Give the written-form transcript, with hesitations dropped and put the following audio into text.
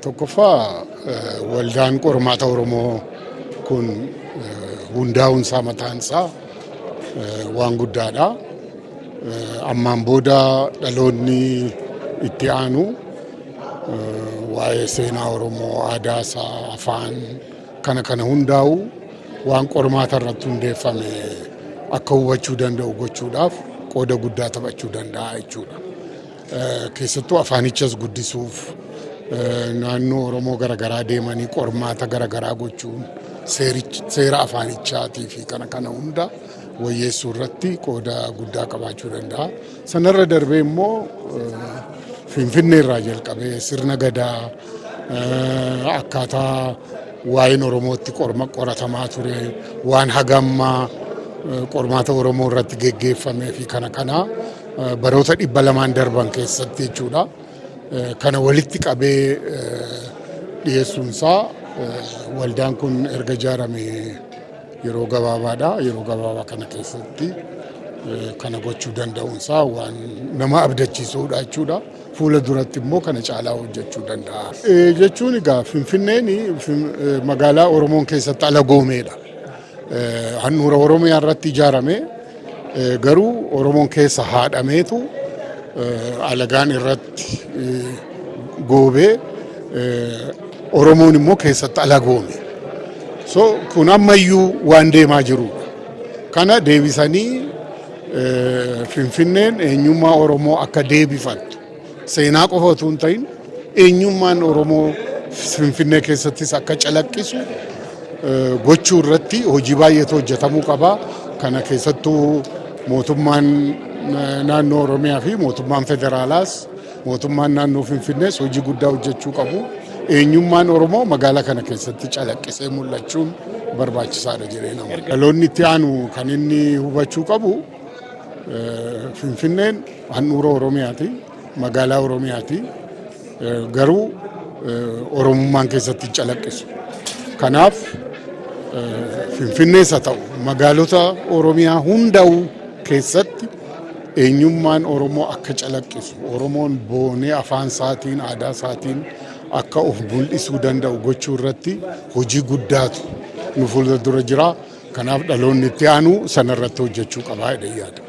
Tokkoffaa waldaan qormaata Oromoo kun hundaa'uunsaa mataansaa waan guddaadha. Ammaan booda dhaloonni itti aanu waa'ee seenaa Oromoo, aadaasaa, afaan kana hundaa'u waan qormaata irratti hundeeffame akka hubachuu danda'u gochuudhaaf qooda guddaa taphachuu danda'a jechuudha. Keessattuu afaanichas guddisuuf naannoo Oromoo garaagaraa deemanii qormaata garaagaraa gochuun seera afaanichaatii fi kana hunda wayyeessuu irratti qooda guddaa qabaachuu danda'a. Sanarra darbee immoo Finfinnee irraa jalqabee sirna gadaa akkaataa waa'een Oromootti qoratamaa ture waan hagammaa qormaata Oromoo irratti geggeeffamee fi kana baroota 200 darban keessatti jechuudha. Kana walitti qabee dhiyeessuunsaa waldaan kun erga ijaarame yeroo gabaabaadha. Yeroo gabaabaa kana keessatti kana gochuu danda'uunsaa waan nama abdachiisuudha jechuudha. Fuula duratti immoo kana caalaa hojjechuu danda'a. Jechuun egaa Finfinneen magaalaa Oromoon keessatti alagoomeedha. Handhuura Oromiyaa irratti ijaarame garuu Oromoon keessa haadhameetu alagaan irratti goobee Oromoon immoo keessatti alagoome. So kun ammayyuu waan deemaa jirudha. Kana deebisanii Finfinneen eenyummaa Oromoo akka deebifattu seenaa qofa otoo hin ta'in eenyummaan Oromoo Finfinnee keessattis akka calaqqisu gochuu irratti hojii baay'eetu hojjetamuu qaba. Kana keessattuu mootummaan naannoo Oromiyaa fi mootummaan federaalaas mootummaan naannoo Finfinnees hojii guddaa hojjechuu qabu. Eenyummaan Oromoo magaalaa kana keessatti calaqqisee mul'achuun barbaachisaadha jedhee nama. Dhaloonni itti aanu kan inni hubachuu qabu Finfinneen handhuura Oromiyaati, magaalaa Oromiyaati. Garuu Oromummaan keessatti calaqqisu. Kanaaf Finfinnees haa ta'u magaalota Oromiyaa hundaa'u keessatti eenyummaan Oromoo akka calaqqisu, Oromoon boonee afaan isaatiin, aadaa isaatiin akka of mul'isuu danda'u gochuu irratti hojii guddaatu nu fuuldura jira. Kanaaf dhaloonni itti aanu sanarratti hojjechuu qabaa jedhee yaada.